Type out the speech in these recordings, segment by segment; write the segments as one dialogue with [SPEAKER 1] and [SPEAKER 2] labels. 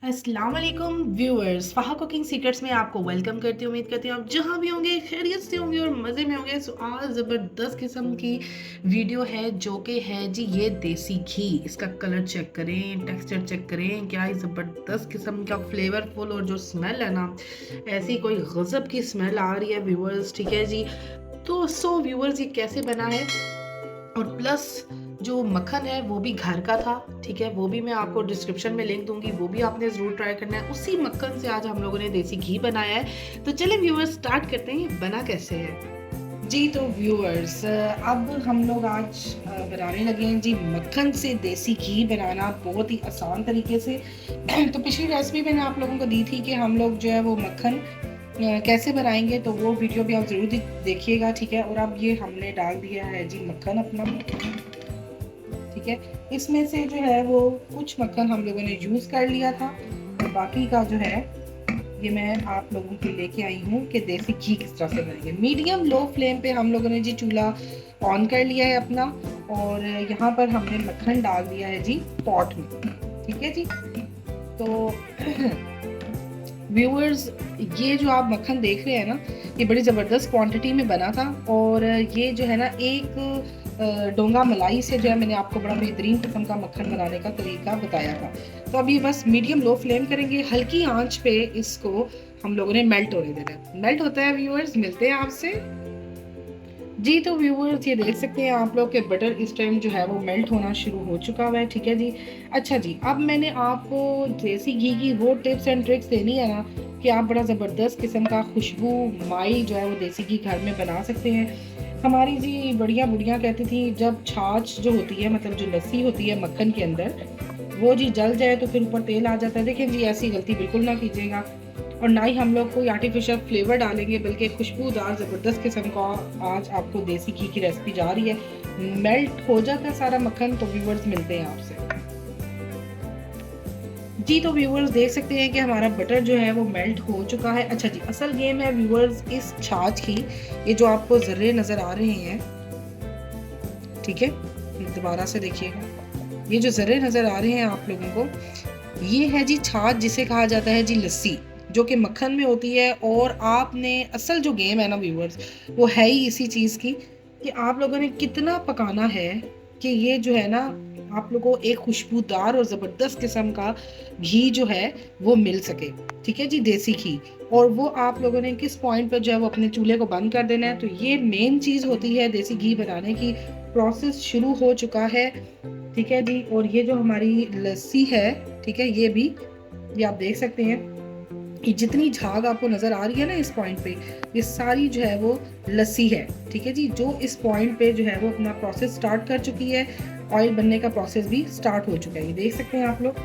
[SPEAKER 1] अस्सलाम वालेकुम viewers, फ़ाहा cooking secrets में आपको वेलकम करती हूँ। उम्मीद करती हूँ आप जहाँ भी होंगे खैरियत से होंगे और मज़े में होंगे। सो आज ज़बरदस्त किस्म की वीडियो है जो कि है जी ये देसी घी। इसका कलर चेक करें, टेक्सचर चेक करें, क्या ही ज़बरदस्त किस्म का फ्लेवरफुल और जो स्मेल है ना, ऐसी कोई गज़ब की स्मेल आ रही है व्यूअर्स। ठीक है जी। तो व्यूअर्स ये कैसे बना है, और प्लस जो मक्खन है वो भी घर का था। ठीक है, वो भी मैं आपको डिस्क्रिप्शन में लिंक दूंगी, वो भी आपने ज़रूर ट्राई करना है। उसी मक्खन से आज हम लोगों ने देसी घी बनाया है। तो चलिए व्यूअर्स स्टार्ट करते हैं ये बना कैसे है। जी तो व्यूअर्स अब हम लोग आज बनाने लगे हैं जी मक्खन से देसी घी बनाना बहुत ही आसान तरीके से। तो पिछली रेसिपी मैंने आप लोगों को दी थी कि हम लोग जो है वो मक्खन कैसे बनाएंगे, तो वो वीडियो भी आप ज़रूर देखिएगा। ठीक है, और अब ये हमने डाल दिया है जी मक्खन अपना। ठीक है, इसमें से जो है वो कुछ मक्खन हम लोगों ने यूज़ कर लिया था और बाकी का जो है ये मैं आप लोगों के लेके आई हूँ कि देसी घी किस तरह से बनेंगे। मीडियम लो फ्लेम पे हम लोगों ने जी चूल्हा ऑन कर लिया है अपना, और यहाँ पर हमने मक्खन डाल दिया है जी पॉट में। ठीक है जी। तो व्यूअर्स ये जो आप मक्खन देख रहे हैं ना, ये बड़ी ज़बरदस्त क्वांटिटी में बना था, और ये जो है ना एक डोंगा मलाई से जो है मैंने आपको बड़ा बेहतरीन किस्म का मक्खन बनाने का तरीका बताया था। तो अब ये बस मीडियम लो फ्लेम करेंगे, हल्की आंच पे इसको हम लोगों ने मेल्ट होने देना है। मेल्ट होता है व्यूअर्स, मिलते हैं आपसे। जी तो व्यूअर्स ये देख सकते हैं आप लोग के बटर इस टाइम जो है वो मेल्ट होना शुरू हो चुका हुआ है। ठीक है जी। अच्छा जी, अब मैंने आपको देसी घी की वो टिप्स एंड ट्रिक्स देनी है ना कि आप बड़ा ज़बरदस्त किस्म का खुशबू माई जो है वो देसी घी घर में बना सकते हैं। हमारी जी बढ़िया बुढ़िया कहती थी जब छाछ जो होती है, मतलब जो लस्सी होती है मक्खन के अंदर, वो जी जल जाए तो फिर ऊपर तेल आ जाता है। देखिए जी ऐसी गलती बिल्कुल ना कीजिएगा, और ना ही हम लोग कोई आर्टिफिशियल फ्लेवर डालेंगे, बल्कि खुशबूदार ज़बरदस्त किस्म का आज आपको देसी घी की रेसिपी जा रही है। मेल्ट हो जाता है सारा मक्खन, तो व्यूवर्स मिलते हैं आपसे। जी तो व्यूवर्स देख सकते हैं कि हमारा बटर जो है वो मेल्ट हो चुका है। अच्छा जी, असल गेम है व्यूवर्स इस छाछ की, ये जो आपको जर्रे नज़र आ रहे हैं, ठीक है, दोबारा से देखिएगा, ये जो जर्रे नज़र आ रहे हैं आप लोगों को, ये है जी छाछ, जिसे कहा जाता है जी लस्सी, जो कि मक्खन में होती है। और आपने असल जो गेम है ना व्यूवर्स, वो है ही इसी चीज़ की कि आप लोगों ने कितना पकाना है कि ये जो है ना आप लोगों को एक खुशबूदार और ज़बरदस्त किस्म का घी जो है वो मिल सके। ठीक है जी, देसी घी। और वो आप लोगों ने किस पॉइंट पर जो है वो अपने चूल्हे को बंद कर देना है। तो ये मेन चीज़ होती है देसी घी बनाने की। प्रोसेस शुरू हो चुका है। ठीक है जी, और ये जो हमारी लस्सी है, ठीक है, ये आप देख सकते हैं कि जितनी झाग आपको नज़र आ रही है ना इस पॉइंट पे, ये सारी जो है वो लस्सी है। ठीक है जी, जो इस पॉइंट पे जो है वो अपना प्रोसेस स्टार्ट कर चुकी है। ऑयल बनने का प्रोसेस भी स्टार्ट हो चुका है, ये देख सकते हैं आप लोग।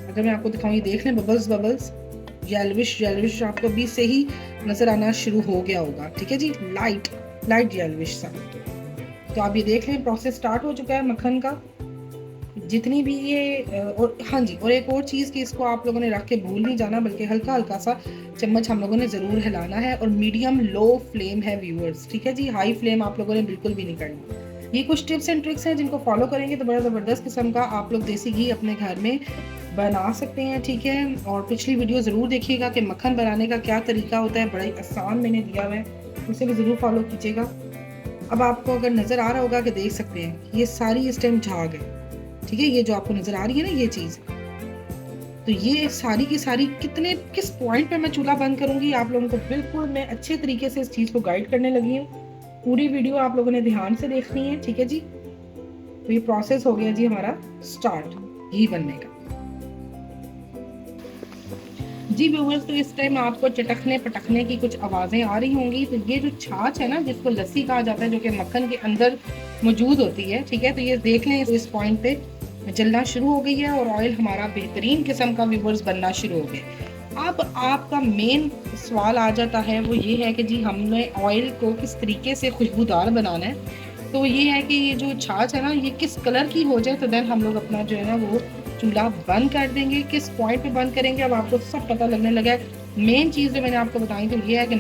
[SPEAKER 1] अगर मैं आपको दिखाऊँ, ये देख लें बबल्स बबल्स, येल्विश आपको भी से ही नज़र आना शुरू हो गया होगा। ठीक है जी, लाइट लाइट येल्विश सा। तो आप ये देख लें प्रोसेस स्टार्ट हो चुका है मक्खन का। जितनी भी ये और हाँ जी, और एक और चीज़ कि इसको आप लोगों ने रख के भूल नहीं जाना, बल्कि हल्का हल्का सा चम्मच हम लोगों ने ज़रूर हिलाना है, और मीडियम लो फ्लेम है व्यूअर्स। ठीक है जी, हाई फ्लेम आप लोगों ने बिल्कुल भी नहीं करनी। ये कुछ टिप्स एंड ट्रिक्स हैं जिनको फॉलो करेंगे तो बड़ा ज़बरदस्त किस्म का आप लोग देसी घी अपने घर में बना सकते हैं। ठीक है, और पिछली वीडियो ज़रूर देखिएगा कि मक्खन बनाने का क्या तरीका होता है, बड़ा ही आसान मैंने दिया हुआ है, उसे भी ज़रूर फॉलो कीजिएगा। अब आपको अगर नज़र आ रहा होगा कि देख सकते हैं ये सारी इस टाइम झाग है। ठीक है, ये जो आपको नज़र आ रही है ना ये चीज़, तो ये सारी की सारी किस पॉइंट पे मैं चूल्हा बंद करूंगी, आप लोगों को बिल्कुल मैं अच्छे तरीके से इस चीज़ को गाइड करने लगी हूँ। पूरी वीडियो आप लोगों ने ध्यान से देखनी है। ठीक है जी। तो ये प्रोसेस हो गया जी हमारा स्टार्ट घी बनने का। जी व्यूअर्स, तो इस टाइम आपको चटकने पटकने की कुछ आवाज़ें आ रही होंगी। तो ये जो छाछ है ना, जिसको लस्सी कहा जाता है, जो कि मक्खन के अंदर मौजूद होती है, ठीक है, तो ये देख लें इस पॉइंट पे जलना शुरू हो गई है और ऑयल हमारा बेहतरीन किस्म का व्यूअर्स बनना शुरू हो गया। अब आपका मेन सवाल आ जाता है, वो ये है कि जी हमने ऑयल को किस तरीके से खुशबूदार बनाना है। तो ये है कि ये जो छाछ है ना, ये किस कलर की हो जाए तो देन हम लोग अपना जो है ना वो चूल्हा बंद कर देंगे। किस पॉइंट पे बंद करेंगे अब आपको सब पता लगने लगा है। मेन चीज़ जो मैंने आपको बताई तो ये है कि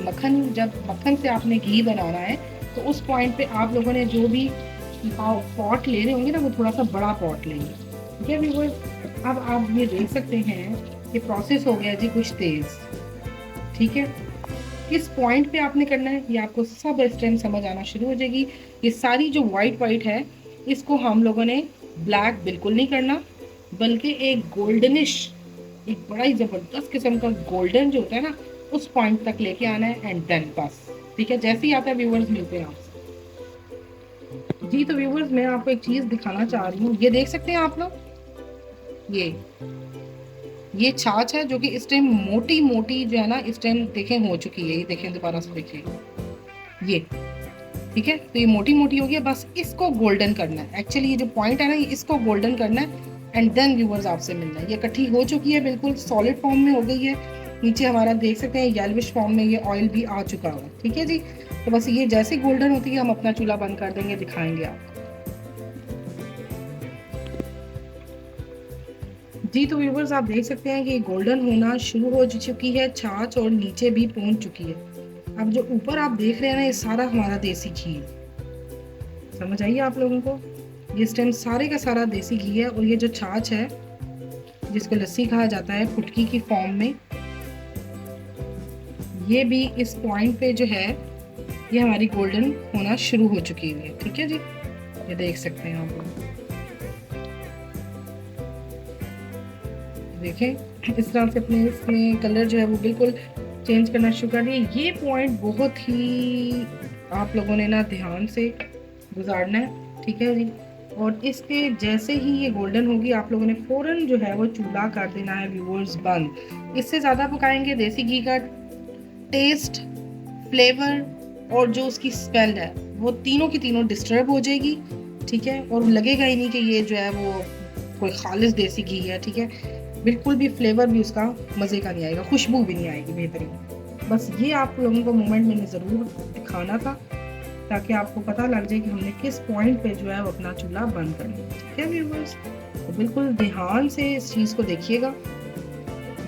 [SPEAKER 1] जब मक्खन से आपने घी बनाना है, तो उस पॉइंट पे आप लोगों ने जो भी पॉट ले रहे होंगे ना, वो थोड़ा सा बड़ा पॉट लेंगे। ठीक है व्यूअर्स, अब आप ये देख सकते हैं ये प्रोसेस हो गया जी कुछ तेज़, ठीक है। किस पॉइंट पे आपने करना है ये आपको सब इस टाइम समझ आना शुरू हो जाएगी। ये सारी जो वाइट वाइट है इसको हम लोगों ने ब्लैक बिल्कुल नहीं करना, बल्कि एक गोल्डनिश, एक बड़ा ही ज़बरदस्त किस्म का गोल्डन जो होता है ना उस पॉइंट तक लेके आना है एंड देन बस, ठीक है। जैसे ही आता है व्यूवर्स मिलते हैं आपसे जी। तो व्यूवर्स मैं आपको एक चीज़ दिखाना चाह रही हूँ, ये देख सकते हैं आप लोग, ये छाछ है जो कि इस टाइम मोटी मोटी जो है ना इस टाइम देखें हो चुकी है। ये देखें दोबारा से देखिए ये, ठीक है। तो ये मोटी मोटी हो गई है, बस इसको गोल्डन करना है। एक्चुअली ये जो पॉइंट है ना ये इसको गोल्डन करना है एंड देन व्यूवर्स आपसे मिलना है। ये इकट्ठी हो चुकी है, बिल्कुल सॉलिड फॉर्म में हो गई है। नीचे हमारा देख सकते हैं येलोविश फॉर्म में ये ऑयल भी आ चुका हुआ, ठीक है जी। तो बस ये जैसे गोल्डन होती है हम अपना चूल्हा बंद कर देंगे, दिखाएंगे आपको जी। तो व्यूवर्स आप देख सकते हैं कि गोल्डन होना शुरू हो चुकी है छाछ और नीचे भी पहुंच चुकी है। अब जो ऊपर आप देख रहे हैं ना ये सारा हमारा देसी घी है, समझ आइए आप लोगों को। ये इस टाइम सारे का सारा देसी घी है और ये जो छाछ है जिसको लस्सी कहा जाता है फुटकी की फॉर्म में, ये भी इस पॉइंट पे जो है ये हमारी गोल्डन होना शुरू हो चुकी है, ठीक है जी। ये देख सकते हैं आप लोग, देखें इस तरह से अपने इसमें कलर जो है वो बिल्कुल चेंज करना शुरू कर दिए। ये पॉइंट बहुत ही आप लोगों ने ना ध्यान से गुजारना है, ठीक है जी। और इसके जैसे ही ये गोल्डन होगी आप लोगों ने फ़ौरन जो है वो चूल्हा कर देना है व्यूअर्स बंद। इससे ज़्यादा पकाएंगे देसी घी का टेस्ट, फ्लेवर और जो उसकी स्मेल है वो तीनों की तीनों डिस्टर्ब हो जाएगी, ठीक है। और लगेगा ही नहीं कि ये जो है वो कोई खालिस देसी घी है, ठीक है। बिल्कुल भी फ्लेवर भी उसका मज़े का नहीं आएगा, खुशबू भी नहीं आएगी बेहतरीन। बस ये आप लोगों को मोमेंट मैंने ज़रूर दिखाना था ताकि आपको पता लग जाए कि हमने किस पॉइंट पे जो है वो अपना चूल्हा बंद करना है, ठीक है व्यूअर्स। तो बिल्कुल ध्यान से इस चीज़ को देखिएगा।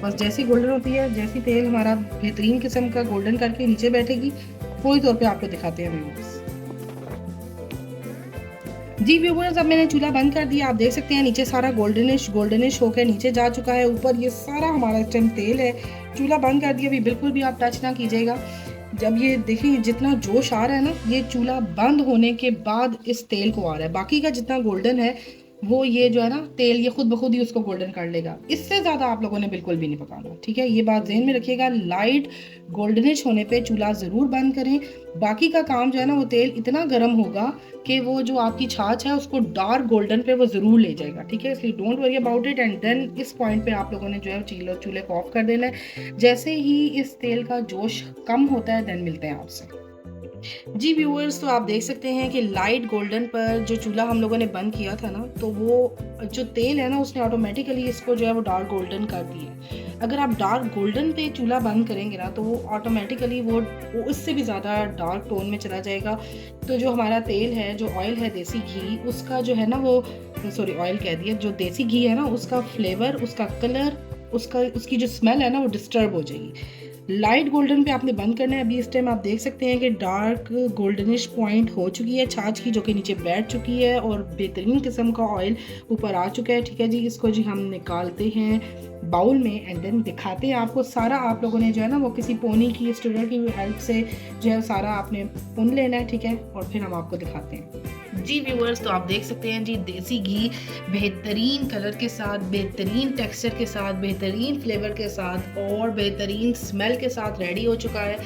[SPEAKER 1] बस जैसी गोल्डन होती है, जैसी तेल हमारा बेहतरीन किस्म का गोल्डन करके नीचे बैठेगी, पूरी तौर पे आपको दिखाते हैं व्यूअर्स जी। व्यूअर्स अब मैंने चूल्हा बंद कर दिया, आप देख सकते हैं नीचे सारा गोल्डनिश होकर नीचे जा चुका है। ऊपर ये सारा हमारा इस टाइम तेल है। चूल्हा बंद कर दिया, अभी बिल्कुल भी आप टच ना कीजिएगा। जब ये देखिए जितना जोश आ रहा है ना ये चूल्हा बंद होने के बाद इस तेल को आ रहा है। बाकी का जितना गोल्डन है वो ये जो है ना तेल ये खुद ब खुद ही उसको गोल्डन कर लेगा। इससे ज़्यादा आप लोगों ने बिल्कुल भी नहीं पकाना, ठीक है। ये बात ध्यान में रखिएगा, लाइट गोल्डनिश होने पे चूल्हा ज़रूर बंद करें। बाकी का काम जो है ना वो तेल इतना गर्म होगा कि वो जो आपकी छाछ है उसको डार्क गोल्डन पे वो ज़रूर ले जाएगा, ठीक है। इसलिए don't worry about it and then इस पॉइंट पे आप लोगों ने जो है चूल्हे को ऑफ कर देना है। जैसे ही इस तेल का जोश कम होता है देन मिलते हैं आपसे जी। व्यूअर्स तो आप देख सकते हैं कि लाइट गोल्डन पर जो चूल्हा हम लोगों ने बंद किया था ना तो वो जो तेल है ना उसने ऑटोमेटिकली इसको जो है वो डार्क गोल्डन कर दिए। अगर आप डार्क गोल्डन पे चूल्हा बंद करेंगे ना तो वो ऑटोमेटिकली वो उससे भी ज़्यादा डार्क टोन में चला जाएगा। तो जो हमारा तेल है, जो ऑयल है देसी घी, उसका जो है ना वो ऑयल कह दिया, जो देसी घी है ना उसका फ्लेवर, उसका कलर, उसकी जो स्मेल है ना वो डिस्टर्ब हो जाएगी। लाइट गोल्डन पे आपने बंद करना है। अभी इस टाइम आप देख सकते हैं कि डार्क गोल्डनिश पॉइंट हो चुकी है छाछ की, जो कि नीचे बैठ चुकी है और बेहतरीन किस्म का ऑयल ऊपर आ चुका है, ठीक है जी। इसको जी हम निकालते हैं बाउल में एंड देन दिखाते हैं आपको। सारा आप लोगों ने जो है ना वो किसी पोनी की स्टूडेंट की हेल्प से जो है सारा आपने पुन लेना है, ठीक है। और फिर हम आपको दिखाते हैं जी। व्यूअर्स तो आप देख सकते हैं जी देसी घी बेहतरीन कलर के साथ, बेहतरीन टेक्सचर के साथ, बेहतरीन फ्लेवर के साथ और बेहतरीन स्मेल के साथ रेडी हो चुका है,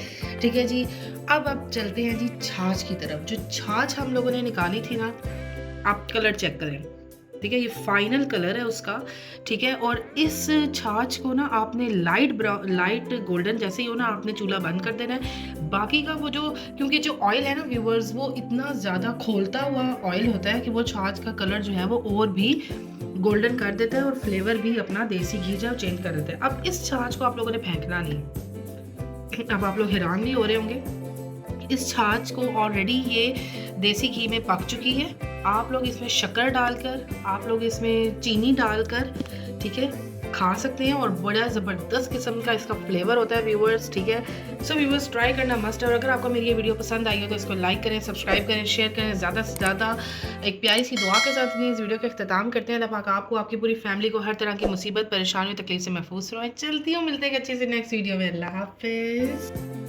[SPEAKER 1] ठीक है जी। अब चलते हैं जी छाछ की तरफ। जो छाछ हम लोगों ने निकाली थी ना, आप कलर चेक करें, ठीक है। ये फाइनल कलर है उसका, ठीक है। और इस छाछ को ना आपने लाइट गोल्डन जैसे ही हो ना आपने चूल्हा बंद कर देना है। बाकी का वो जो, क्योंकि जो ऑयल है ना व्यूअर्स वो इतना ज़्यादा खोलता हुआ ऑयल होता है कि वो छाछ का कलर जो है वो और भी गोल्डन कर देता है और फ्लेवर भी अपना देसी घी जो चेंज कर देता है। अब इस छाछ को आप लोगों ने फेंकना नहीं। अब आप लोग हैरान भी हो रहे होंगे, इस छाछ को ऑलरेडी ये देसी घी में पक चुकी है। आप लोग इसमें शक्कर डालकर, आप लोग इसमें चीनी डालकर, ठीक है, खा सकते हैं और बड़ा ज़बरदस्त किस्म का इसका फ्लेवर होता है व्यूअर्स, ठीक है। सो व्यूअर्स ट्राई करना मस्ट है। और अगर आपको मेरी ये वीडियो पसंद आई हो तो इसको लाइक करें, सब्सक्राइब करें, शेयर करें ज़्यादा से ज़्यादा। एक प्यारी सी दुआ के साथ इस वीडियो का अख्ताम करते हैं। अल्लाह पाक आपको, आपकी पूरी फैमिली को हर तरह की मुसीबत, परेशानी, तकलीफ से महफूज रहे। चलती हूँ, मिलते हैं अच्छी से नेक्स्ट वीडियो में। अल्लाह हाफिज़।